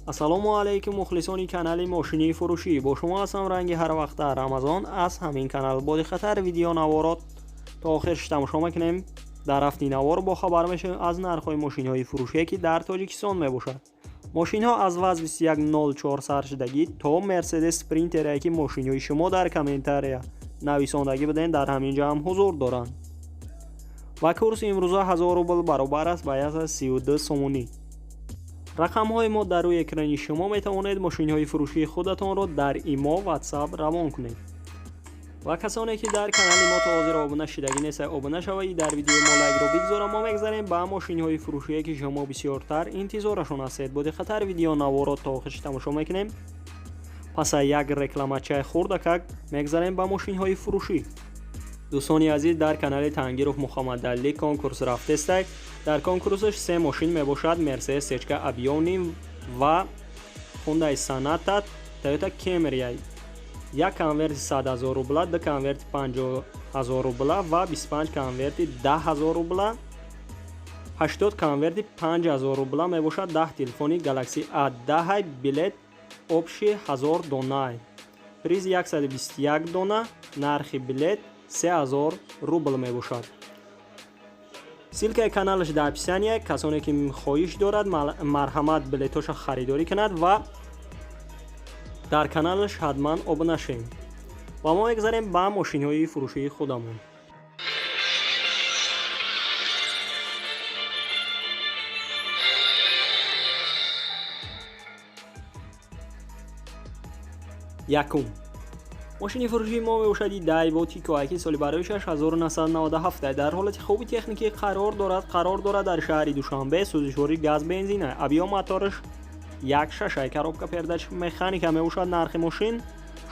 ассалому алайкум мухлисони канали мошини фурӯшӣ. Бо шумо ҳастам ранги ҳар вақта Рамазон. Аз ҳамин канал боди хатар видео наворот то охирш тамошо мекунем. дар ҳафтаи навор бо хабар мешавем аз нархҳои мошинҳои фурӯшие ки дар Тоҷикистон мебошад. мошинҳо аз ваз 2104 саршидагӣ то Mercedes Sprinter ки мошинҳои шумо дар комментария нависондагӣ будем дар ҳамин ҷо ҳам ҳузур доранд. ва курси имрӯза 1000 рубл баробар аст ба 132 сомонӣ. рақамҳои мо дар рӯи экрани шумо метавонед мошинҳои фурӯшии худатонро дар имо WhatsApp равон кунед. ва касоне ки дар канали мо то ҳозир обуна шидагӣ нестед, обуна шавед, дар видеои мо лайкро бигзорам. мо мегзарем ба мошинҳои фурӯшие ки шумо бисёртар интизорашон ҳастед. боди хатар видео наворот то охирш тамошо мекунем. паса як рекламачаи хурдакак мегзарем ба мошинҳои фурӯшӣ. дӯстони азиз, дар канали Тангиров Мухаммадалӣ конкурс рафтестак. дар конкурсаш 3 мошин мебошад: Mercedes Sechka Avioni ва Hyundai Sonata Toyota Camry. як конверти 100 000 рубла, ду конверти 50 000 рубла ва 25 конверти 10 000 рубла, 80 конверти 5 000 рубла мебошад. 10 телефони Galaxy A10 билет общий 1000 дона, приз 121 дона, нархи билет 3000 рубл мебошад. силкаи каналаш дар описание. касоне ки хоҳиш дорад марҳамат билетоша харидорӣ кунад ва дар каналаш ҳатман обуна шавем. ва мо мегзарем ба мошинҳои фурӯшии худамон. якум мошини фурӯшии мо мебошад Daewoo Tico ки соли бароишаш 1997 дар ҳолати хуби техникӣ қарор дорад дар шаҳри Душанбе. сӯзишвори газ бензин аст. объём мотораш 1.6 коробка передач механика мебошад. нархи мошин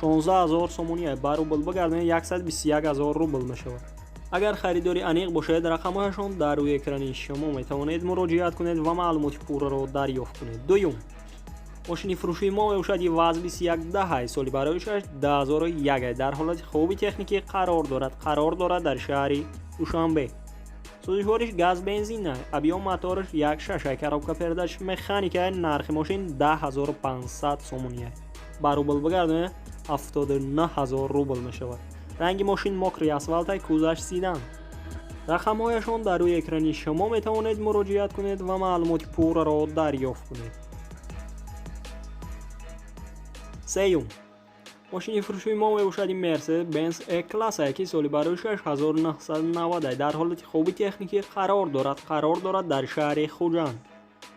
16000 сомонӣ аст. ба рубл бигардонед 121000 рубл мешавад. агар харидори аниқ бошед, рақамҳояшон дар рӯи экрани шумо метавонед муроҷиат кунед ва маълумоти пурраро дарёфт кунед. дуюм мошини фурӯшии мо мебошад ваз 2110 соли бароишаш 2001 дар ҳолати хуби техникӣ қарор дорад дар шаҳри Душанбе. сӯзишвориш газ бензин аст. объём мотораш 1.6 коробка передач механика. нархи мошин 10500 сомонӣ аст. ба рубл бигардонед 79000 рубл мешавад. ранги мошин мокри асфалт аст. кузаш сидан. рақамҳояшон дар рӯи экрани шумо метавонед муроҷиат кунед ва маълумоти пурраро дарёфт кунед. сеюм мошини фурӯшии мо мебошад Mercedes-Benz E-Class ки соли бароишаш 1990 дар ҳолати хуби техникӣ қарор дорад дар шаҳри Хуҷанд.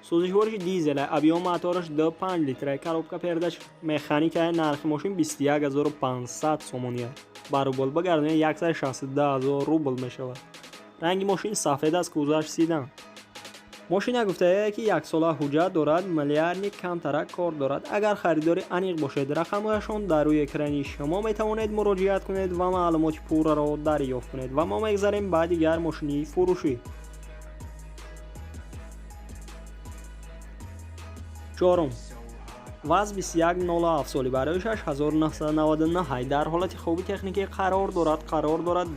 сӯзишвориш дизел аст. объём мотораш 2.5 литр, коробка передач механика. нархи мошин 21500 сомонӣ аст. ба рубл бигардонед 162000 рубл мешавад. ранги мошин сафед аст. кузаш сидан. мошина гуфтае ки 1 сола ҳуҷҷат дорад. миллиардник камтарак кор дорад. агар харидори аниқ бошед, рақамҳояшон дар рӯи экрани шумо метавонед муроҷиат кунед ва маълумоти пурраро дарёфт кунед. ва мо мегзарем ба дигар мошини фурӯшӣ. чорум ваз 2107 соли бароишаш 1999 дар ҳолати хуби техникӣ қарор дорад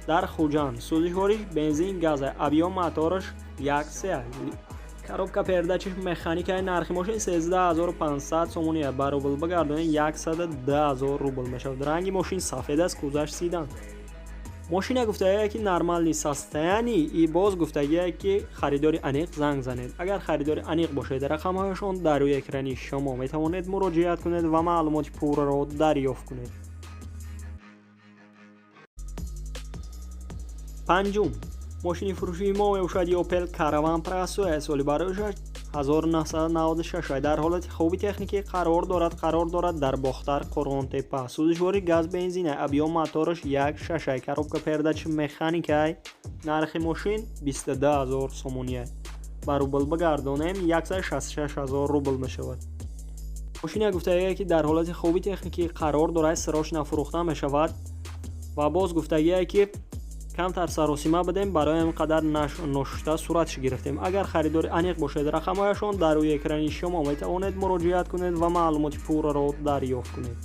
дар Хуҷанд. сӯзишвориш бензин газ аст. объём мотораш 1.3 коробка передачаш механика. нархи мошин 13500 сомонӣ аст. ба рубл бигардонед 110000 рубл мешавад. ранги мошин сафед аст. кузаш сидан. мошина гуфтагие ки нормални состоянии и боз гуфтагие ки харидори аниқ занг занед. агар харидори аниқ бошед, рақамҳояшон дар рӯи экрани шумо метавонед муроҷиат кунед ва маълумоти пурраро дарёфт кунед. панҷум мошини фурӯшии мо мебошад Opel Caravan Prasso соли бароишаш 1996 дар ҳолати хуби техникӣ қарор дорад дар Бохтар Қурғонтепа. сӯзишвори газ бензин аст. объём мотораш 1.6 коробка передач механика. нархи мошин 22000 сомонӣ аст. ба рубл бигардонем 166000 рубл мешавад. мошина гуфтагие ки дар ҳолати хуби техникӣ қарор дорад. сирочна фурӯхта мешавад. ва боз гуфтагие ки камтар саросима будем, барои ин қадар ношута суратш гирифтем. агар харидори аниқ бошед, рақамҳояшон дар рӯи экрани шумо метавонед муроҷиат кунед ва маълумоти пурраро дарёфт кунед.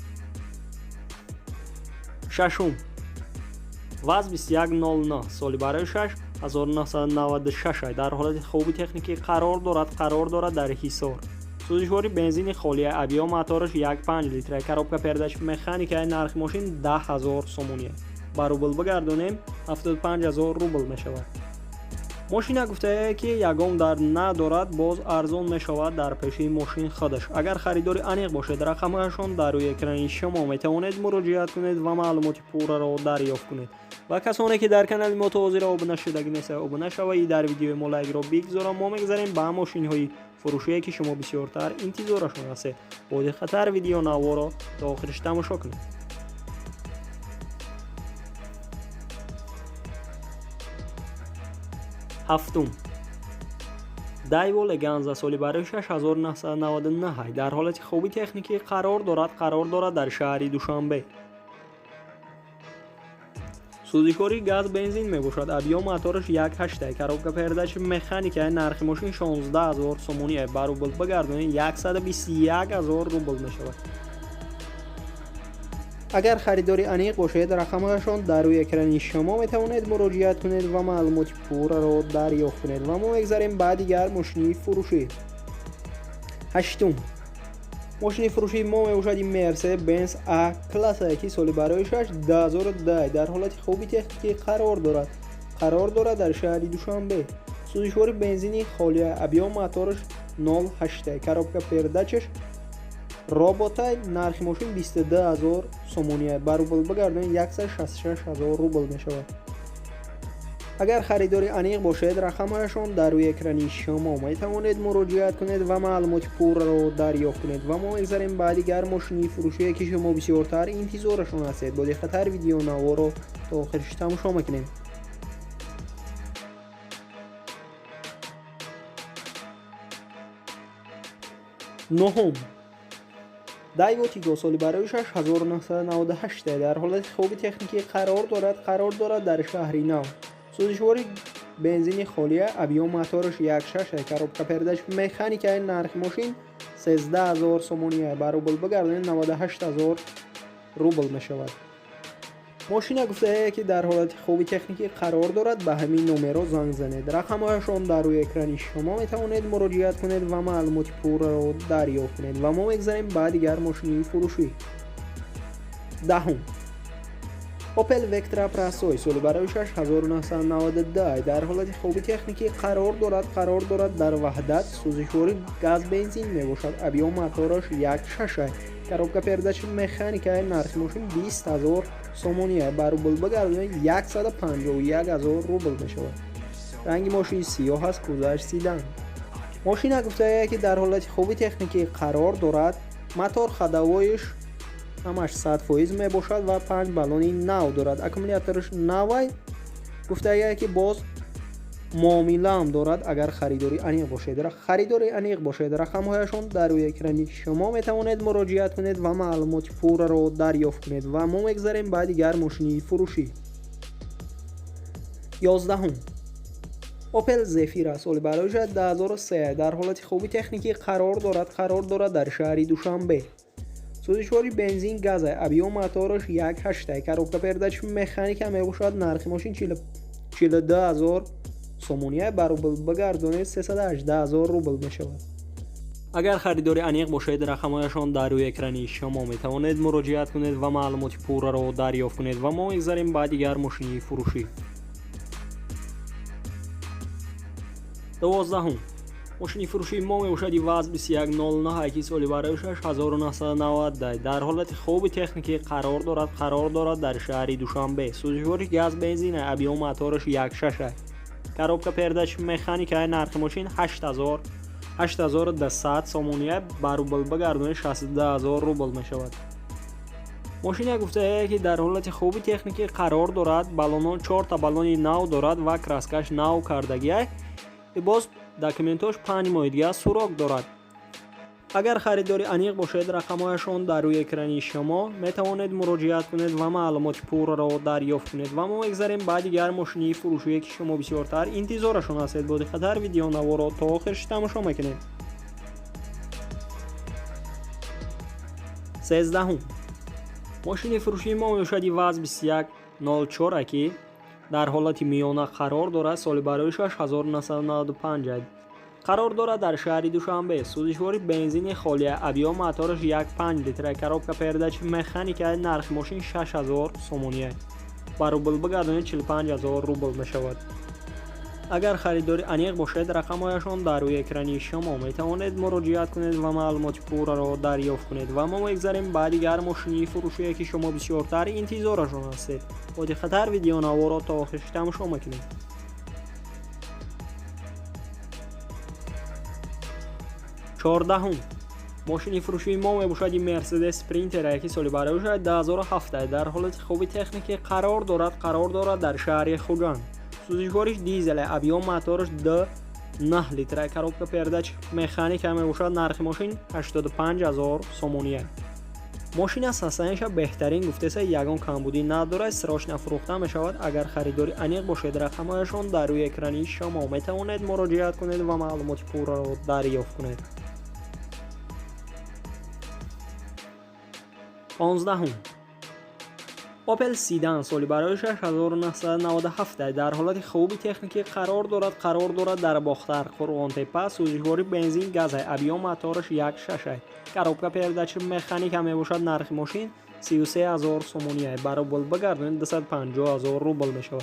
шашум ваз 2109 соли бароишаш 1996 дар ҳолати хуби техникӣ қарор дорад дар Ҳисор. сӯзишвори бензини холия абиё мотораш 1.5 литра, коробка передачи механикаи нархи мошин 10,000 сомония. ба рубл бигардонем 75,000 рубл мешавад. мошина гуфтае ки ягон дард надорад, боз арзон мешавад дар пеши мошин худаш. агар харидори аниқ бошед, рақамҳояшон дар рӯи экрани шумо метавонед муроҷиат кунед ва маълумоти пурраро дарёфт кунед. ва касоне ки дар канали мо то ҳозира обуна шудагӣ неста, обуна шаваи дар видеои мо лайкро бигзора. мо мегзарем ба мошинҳои фурӯшие ки шумо бисёртар интизорашон ҳастед. бо диққатар видео наворо то охириш тамошо кунед. ҳафтум Daewoo Leganza соли барои 6999 дар ҳолати хуби техникӣ қарор дорад дар шаҳри Душанбе. сӯзишвори газ бензин мебошад. абиё мотораш 1.8, коробка передачи механикаи нархи мошин 16000 сомония. ба рубл бигардонед 121000 рубл мешавад. агар харидори аниқ бошед, рақамҳояшон дар рӯи экрани шумо метавонед муроҷиат кунед ва маълумоти пурраро дарёфт кунед. ва мо мегзарем ба дигар мошини фурӯшӣ. ҳаштум мошини фурӯшии мо мебошад Mercedes-Benz A-класса ки соли барои 2010 дар ҳолати хуби техникӣ қарор дорад дар шаҳри Душанбе. сӯзишвори бензини холия абиё мотораш 0.8, коробка передачаш роботай, нархи мошин 22000 сомония. ба рубл бигардонед 166000 рубл мешавад. агар харидори аниқ бошед, рақамҳояшон дар рӯи экрани шумо метавонед муроҷиат кунед ва маълумоти пурраро дарёфт кунед. ва мо мегзарем ба дигар мошини фурӯшие ки шумо бисёртар интизорашон ҳастед. бо диққатар видео наворо то охириш тамошо мекунем. ноҳум Daewoo Tigo соли барои 6998 дар ҳолати хуби техникӣ қарор дорад дар шаҳри Нав. сӯзишвори бензини холия абиё мотораш 1.6, коробка передачи механикаи нархи мошин 13000 сомония. ба рубл бигардонед 98000 рубл мешавад. мошина гуфтае ки дар ҳолати хуби техникӣ қарор дорад. ба ҳамин номеро занг занед. рақамҳояшон дар рӯи экрани шумо метавонед муроҷиат кунед ва маълумоти пурраро дарёфт кунед. ва мо мегзарем ба дигар мошини фурӯшӣ. даҳум Opel Vectra Prasoy соли барои 6999 дар ҳолати хуби техникӣ қарор дорад дар ваҳдат. сӯзишвори газ бензин мебошад. абиё мотораш 1.6, коробка передачи механикаи нархи мошин 20000 сомония. ба рубл бигардонед 151000 рубл мешавад. ранги мошин сиёҳ аст, кузаш сидан. мошина гуфтае ки дар ҳолати хуби техникӣ қарор дорад. мотор ходовоиш ҳамаш 100% мебошад ва 5 баллони нав дорад. аккумулятораш навай гуфтае ки боз муомилаам дорад. агар харидори аниқ бошед, рақамҳояшон дар рӯи экрани шумо метавонед муроҷиат кунед ва маълумоти пурраро дарёфт кунед. ва мо мегзарем ба дигар мошини фурӯшӣ. 11 Opel Zafira соли барои 2003 дар ҳолати хуби техникӣ қарор дорад дар шаҳри Душанбе. сӯзишвори бензин газа абиё мотораш 1.8, коробка передачи механика мебошад. нархи мошин 42000 сомония. ба рубл бигардонед 318000 рубл мешавад. агар харидори аниқ бошед, рақамҳояшон дар рӯи экрани шумо метавонед муроҷиат кунед ва маълумоти пурраро дарёфт кунед. ва мо мегзарем ба дигар мошини фурӯшӣ. 12 мошини фурӯшии мо мебошад Vaz 2109 ки соли барои 6990 дар ҳолати хуби техникӣ қарор дорад дар шаҳри Душанбе. сӯзишвори газ бензина абиё мотораш 1.6, коробка передачи механикаи нархи мошин 8200 сомония. ба рубл бигардонед 62000 рубл мешавад. мошина гуфтае ки дар ҳолати хуби техникӣ қарор дорад. 4 баллони нав дорад ва краскаш нав кардагия. боз документош 5 моҳи дига сурок дорад. агар харидори аниқ бошед, рақамҳояшон дар рӯи экрани шумо метавонед муроҷиат кунед ва маълумоти пурраро дарёфт кунед. ва мо мегзарем ба дигар мошини фурӯшие ки шумо бисёртар интизорашон ҳастед. бо диққатар видео наворо то охириш тамошо мекунед. 13 мошини фурӯшии мо мебошад Vaz 2104 ки дар ҳолати миёна қарор дорад. соли барои 6995 قرار دارد در شهر دوشنبه. سوزشواری بنزین خالی ابیا موتورش 1.5 لیتر коробка передач مکانیک نرخ ماشین 6000 سومونیه با روبل بگردانید 45000 روبل میشود. اگر خریداری انیق باشد رقمهایشان در روی اکرانی شما می توانید مراجعه کنید و معلومات پورا را دریافت کنید و ما میگذاریم بعد دیگر ماشینی فروشی که شما بسیارتر انتظارشان هستید. با دقت ویدیو نوار را تا آخر تماشا کنید. 14 ماشین فروشی ما میباشد این مرسدس اسپرینتر که سالی برای 2007 در حالت خوبی تکنیکی قرار دارد در شهر خوجند. سوزشوارش دیزل ابیا موتورش 9 لیتر коробка передач مکانیک میباشد. نرخ ماشین 85000 سومونیه. ماشین از هستنش بهترین گفته است یگان کمبودی ندارد. سراش نفروخته میشود. اگر خریداری انیق باشد رقمهایشان در روی اکرانی شما می توانید مراجعه کنید و معلومات پورا را دریافت کنید. 15 اوپل سیدان سالی برای 6997 در حالت خوبی تکنیکی قرار دارد در باختر قرغان تپه. سوزشواری بنزین گاز ابیا موتورش 1.6 коробка передач مکانیک میباشد. نرخ ماشین 33000 سومونیه برای روبل بگردانید 250000 روبل میشود.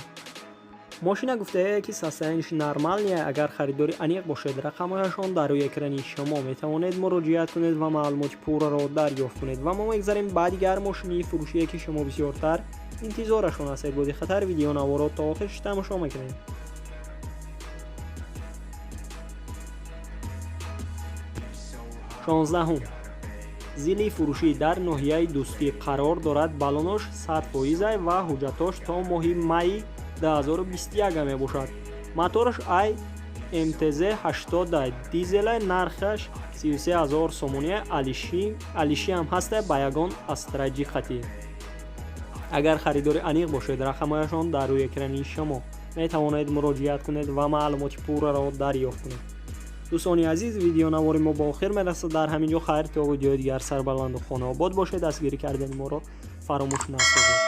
ماشین گفته که سستنش نرمال نیه. اگر خریداری انیق باشد رقمهایشان در روی اکرانی شما می توانید مراجعه کنید و معلومات پورا را دریافت کنید و ما میگذاریم بعد دیگر ماشینی فروشی که شما بسیارتر انتظارشان هستید. با دقت ویدیو نوار تا آخر تماشا کنید. 16 زیلی فروشی در ناحیه دوستی قرار دارد. بالونش 100% و حجتاش تا ماه می 2021 می باشد. موتورش MTZ 80 دیزل نرخش 33000 سومونیه. الیشی هم هست با یگان استراتژی خطی. اگر خریداری انیق باشد رقمهایشان در روی اکرانی شما می توانید مراجعه کنید و معلومات پورا را دریافت کنید. دوستان عزیز ویدیو نواری ما با آخر میرسه. در همینجا خیر تا ویدیو دیگر سربلند و خانه آباد باشه. دستگیری کردن ما را فراموش نکنید.